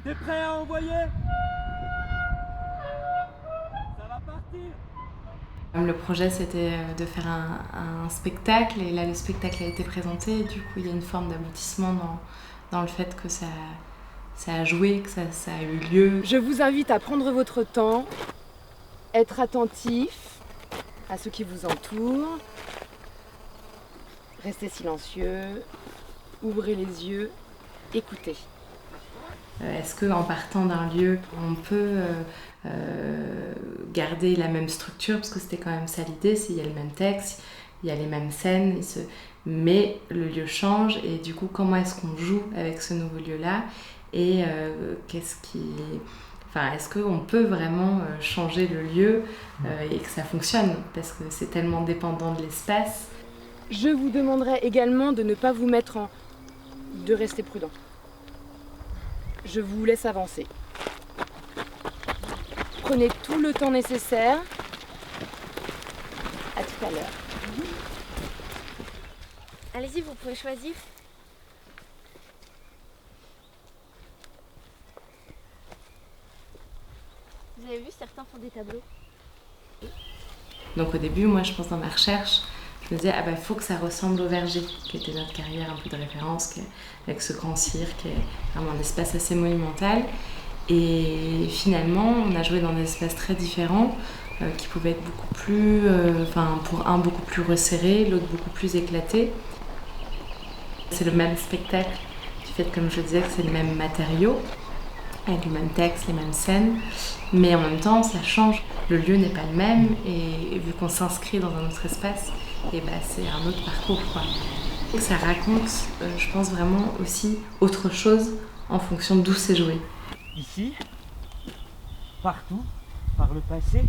T'es prêt à envoyer? Ça va partir. Le projet, c'était de faire un spectacle, et là, le spectacle a été présenté, et du coup, il y a une forme d'aboutissement dans le fait que ça a joué, que ça a eu lieu. Je vous invite à prendre votre temps, être attentif à ce qui vous entoure, restez silencieux, ouvrez les yeux, écoutez. Est-ce qu'en partant d'un lieu, on peut garder la même structure, parce que c'était quand même ça l'idée, il y a le même texte, il y a les mêmes scènes, mais le lieu change, et du coup, comment est-ce qu'on joue avec ce nouveau lieu-là, et est-ce qu'on peut vraiment changer le lieu et que ça fonctionne, parce que c'est tellement dépendant de l'espace. Je vous demanderai également de ne pas vous mettre de rester prudent. Je vous laisse avancer. Prenez tout le temps nécessaire. À tout à l'heure. Allez-y, vous pouvez choisir. Vous avez vu, certains font des tableaux. Donc au début, moi je pense dans ma recherche, je me disais, il faut que ça ressemble au Verger, qui était notre carrière un peu de référence, avec ce grand cirque, qui est vraiment un espace assez monumental. Et finalement, on a joué dans des espaces très différents, qui pouvaient être beaucoup plus, pour un beaucoup plus resserré, l'autre beaucoup plus éclaté. C'est le même spectacle, du fait, comme je disais, que c'est le même matériau, avec le même texte, les mêmes scènes, mais en même temps, ça change. Le lieu n'est pas le même, et vu qu'on s'inscrit dans un autre espace, c'est un autre parcours, quoi. Et ça raconte, je pense, vraiment aussi autre chose en fonction d'où c'est joué. Ici, partout, par le passé,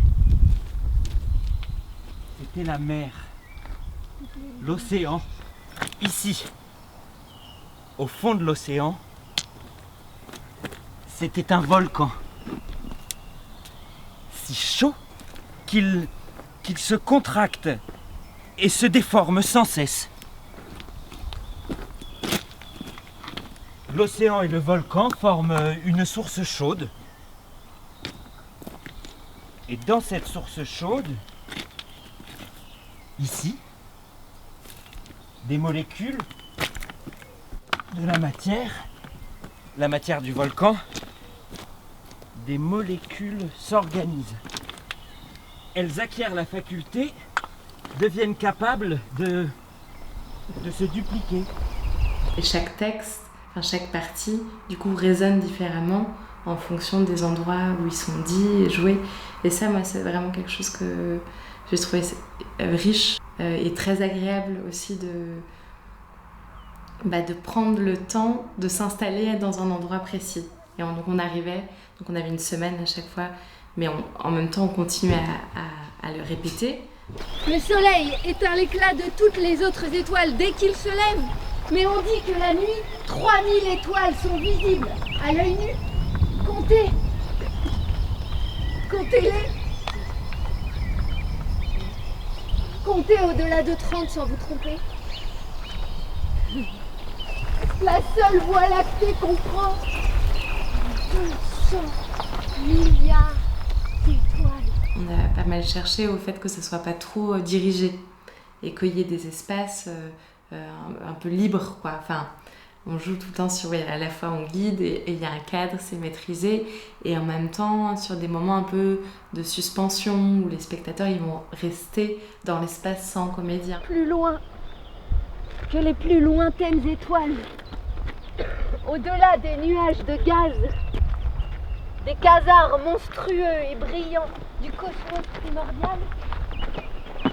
c'était la mer, l'océan. Ici, au fond de l'océan, c'était un volcan. Si chaud qu'il se contracte et se déforme sans cesse. L'océan et le volcan forment une source chaude. Et dans cette source chaude, ici, des molécules de la matière du volcan, des molécules s'organisent. Elles acquièrent la faculté, deviennent capables de se dupliquer. Et chaque texte, chaque partie, du coup, résonne différemment en fonction des endroits où ils sont dits et joués. Et ça, moi, c'est vraiment quelque chose que j'ai trouvé riche et très agréable aussi de prendre le temps de s'installer dans un endroit précis. Et on avait une semaine à chaque fois, mais en même temps, on continuait à le répéter. Le soleil éteint l'éclat de toutes les autres étoiles dès qu'il se lève. Mais on dit que la nuit, 3000 étoiles sont visibles à l'œil nu. Comptez. Comptez-les. Comptez au-delà de 30 sans vous tromper. La seule voie lactée comprend 200 milliards d'étoiles. On a pas mal cherché au fait que ce soit pas trop dirigé et qu'il y ait des espaces un peu libres, quoi. On joue tout le temps à la fois on guide et il y a un cadre, c'est maîtrisé, et en même temps sur des moments un peu de suspension où les spectateurs ils vont rester dans l'espace sans comédien. Plus loin que les plus lointaines étoiles, au-delà des nuages de gaz, des quasars monstrueux et brillants du cosmos primordial,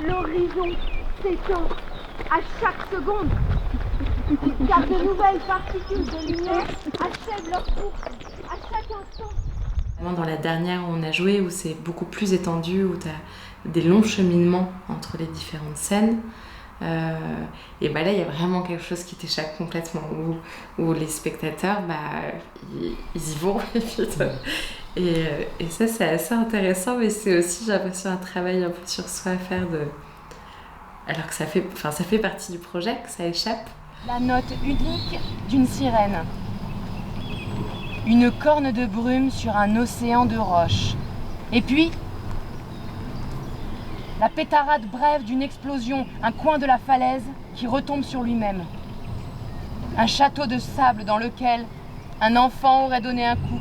l'horizon s'étend à chaque seconde, car de nouvelles particules de lumière achèvent leur course à chaque instant. Dans la dernière où on a joué, où c'est beaucoup plus étendu, où tu as des longs cheminements entre les différentes scènes, et là il y a vraiment quelque chose qui t'échappe complètement, où les spectateurs ils y vont et ça c'est assez intéressant, mais c'est aussi, j'ai l'impression, un travail un peu sur soi à faire, alors que ça fait partie du projet, que ça échappe. La note unique d'une sirène. une corne de brume sur un océan de roches. Et puis, la pétarade brève d'une explosion, un coin de la falaise qui retombe sur lui-même. Un château de sable dans lequel un enfant aurait donné un coup.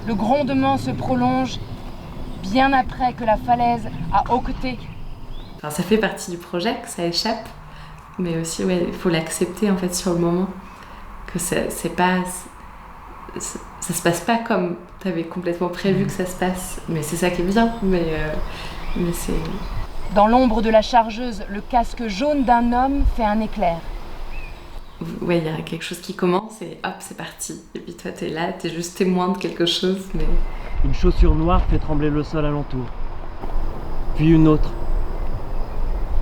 Le grondement se prolonge bien après que la falaise a hoqueté. Enfin, ça fait partie du projet, que ça échappe, mais aussi il faut l'accepter en fait sur le moment, que ça se passe pas comme tu avais complètement prévu que ça se passe, mais c'est ça qui est bien, mais c'est... Dans l'ombre de la chargeuse, le casque jaune d'un homme fait un éclair. Ouais, il y a quelque chose qui commence et hop, c'est parti. Et puis toi, t'es là, t'es juste témoin de quelque chose, mais... Une chaussure noire fait trembler le sol alentour. Puis une autre.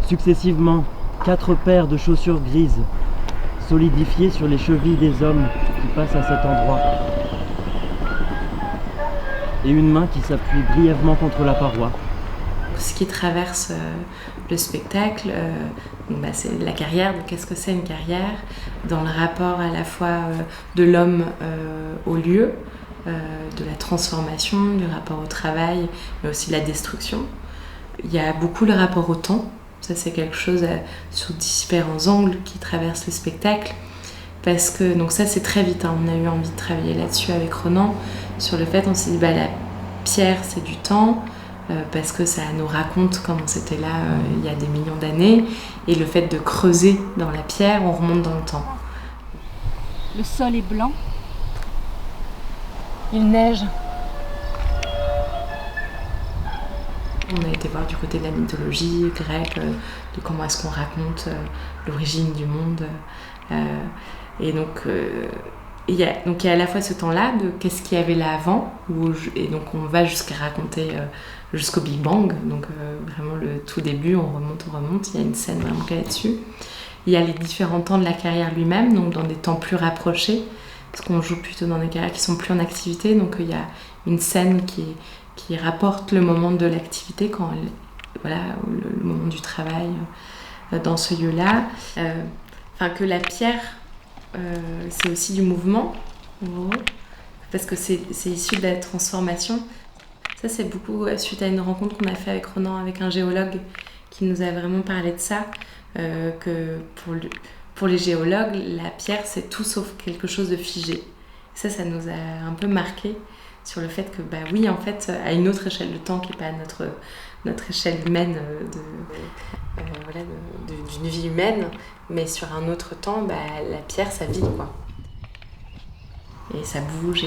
Successivement, 4 paires de chaussures grises, solidifiées sur les chevilles des hommes qui passent à cet endroit. Et une main qui s'appuie brièvement contre la paroi. Ce qui traverse le spectacle, c'est la carrière. Donc qu'est-ce que c'est une carrière? Dans le rapport à la fois de l'homme au lieu, de la transformation, du rapport au travail, mais aussi de la destruction. Il y a beaucoup le rapport au temps. Ça, c'est quelque chose sous différents angles qui traverse le spectacle. Parce que, donc ça, c'est très vite. On a eu envie de travailler là-dessus avec Ronan. Sur le fait, on s'est dit, la pierre, c'est du temps. Parce que ça nous raconte comment c'était là il y a des millions d'années. Et le fait de creuser dans la pierre, on remonte dans le temps. Le sol est blanc. Il neige. On a été voir du côté de la mythologie grecque, de comment est-ce qu'on raconte l'origine du monde. Et donc, il y a à la fois ce temps-là de qu'est-ce qu'il y avait là avant, et donc on va jusqu'à raconter jusqu'au Big Bang, donc vraiment le tout début, on remonte, il y a une scène vraiment là-dessus. Il y a les différents temps de la carrière lui-même, donc dans des temps plus rapprochés, parce qu'on joue plutôt dans des carrières qui sont plus en activité, donc il y a une scène qui rapporte le moment de l'activité, quand le moment du travail dans ce lieu-là. Que la pierre, c'est aussi du mouvement, parce que c'est issu de la transformation. Ça, c'est beaucoup suite à une rencontre qu'on a fait avec Ronan, avec un géologue qui nous a vraiment parlé de ça, que pour les géologues, la pierre, c'est tout sauf quelque chose de figé. Ça nous a un peu marqué sur le fait que, oui, en fait, à une autre échelle de temps qui n'est pas notre échelle humaine d'une vie humaine, mais sur un autre temps, la pierre, ça vit, quoi. Et ça bouge.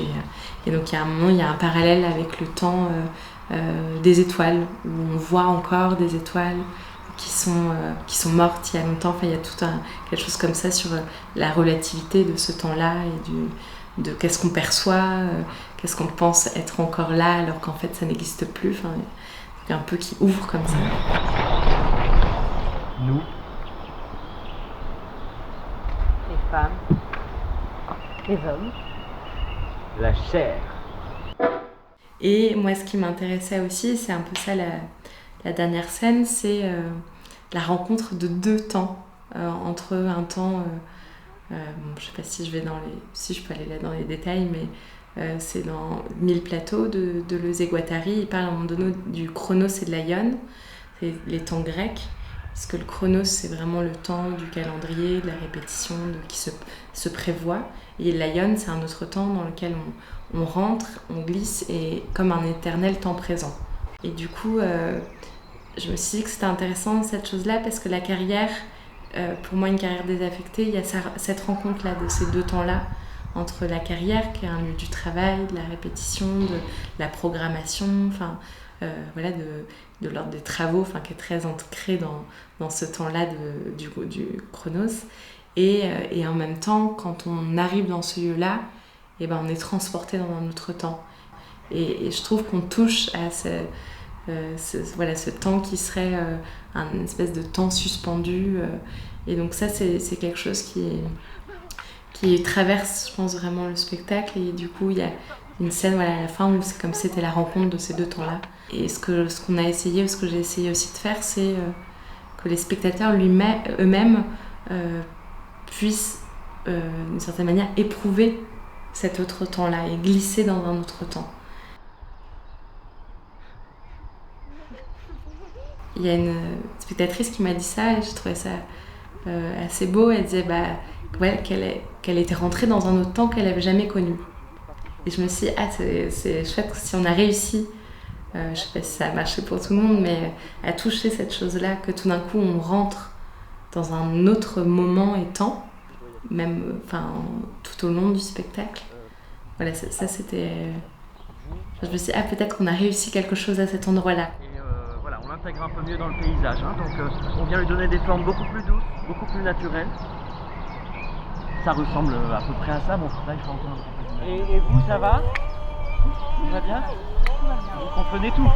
Et donc, il y a un moment, il y a un parallèle avec le temps des étoiles, où on voit encore des étoiles qui sont mortes il y a longtemps. Enfin, il y a tout quelque chose comme ça sur la relativité de ce temps-là et de qu'est-ce qu'on perçoit, qu'est-ce qu'on pense être encore là alors qu'en fait ça n'existe plus. Enfin, il y a un peu qui ouvre comme ça. Nous, Les femmes, les hommes, la chair. Et moi, ce qui m'intéressait aussi, c'est un peu ça la dernière scène, c'est la rencontre de 2 temps, entre un temps... je sais pas si je peux aller là dans les détails, mais c'est dans 1000 plateaux de Deleuze et Guattari. Il parle à un moment donné du chronos et de l'aion, c'est les temps grecs, parce que le chronos, c'est vraiment le temps du calendrier, de la répétition, qui se prévoit, et l'aion, c'est un autre temps dans lequel on rentre, on glisse, et comme un éternel temps présent. Et du coup, je me suis dit que c'était intéressant cette chose-là, parce que la carrière, pour moi, une carrière désaffectée, il y a cette rencontre-là de ces 2 temps-là, entre la carrière, qui est un lieu du travail, de la répétition, de la programmation, de l'ordre des travaux, qui est très ancré dans ce temps-là du chronos. Et en même temps, quand on arrive dans ce lieu-là, on est transporté dans un autre temps. Et je trouve qu'on touche à ce temps qui serait une espèce de temps suspendu. Et donc ça, c'est quelque chose qui traverse, je pense, vraiment le spectacle. Et du coup, il y a une scène à la fin où c'est comme si c'était la rencontre de ces 2 temps-là. Et ce qu'on a essayé, ce que j'ai essayé aussi de faire, c'est que les spectateurs eux-mêmes puissent d'une certaine manière, éprouver cet autre temps-là et glisser dans un autre temps. Il y a une spectatrice qui m'a dit ça et j'ai trouvé ça assez beau. Elle disait ouais, qu'elle était rentrée dans un autre temps qu'elle n'avait jamais connu. Et je me suis dit, c'est chouette si on a réussi, je ne sais pas si ça a marché pour tout le monde, mais à toucher cette chose-là, que tout d'un coup on rentre dans un autre moment et temps, même tout au long du spectacle. Voilà, ça c'était... Je me suis dit, peut-être qu'on a réussi quelque chose à cet endroit-là. Voilà, on l'intègre un peu mieux dans le paysage, hein, donc on vient lui donner des formes beaucoup plus douces, beaucoup plus naturelles. Ça ressemble à peu près à ça, bon là il faut encore un peu. Et vous, ça va? Tout va bien? Vous comprenez tout?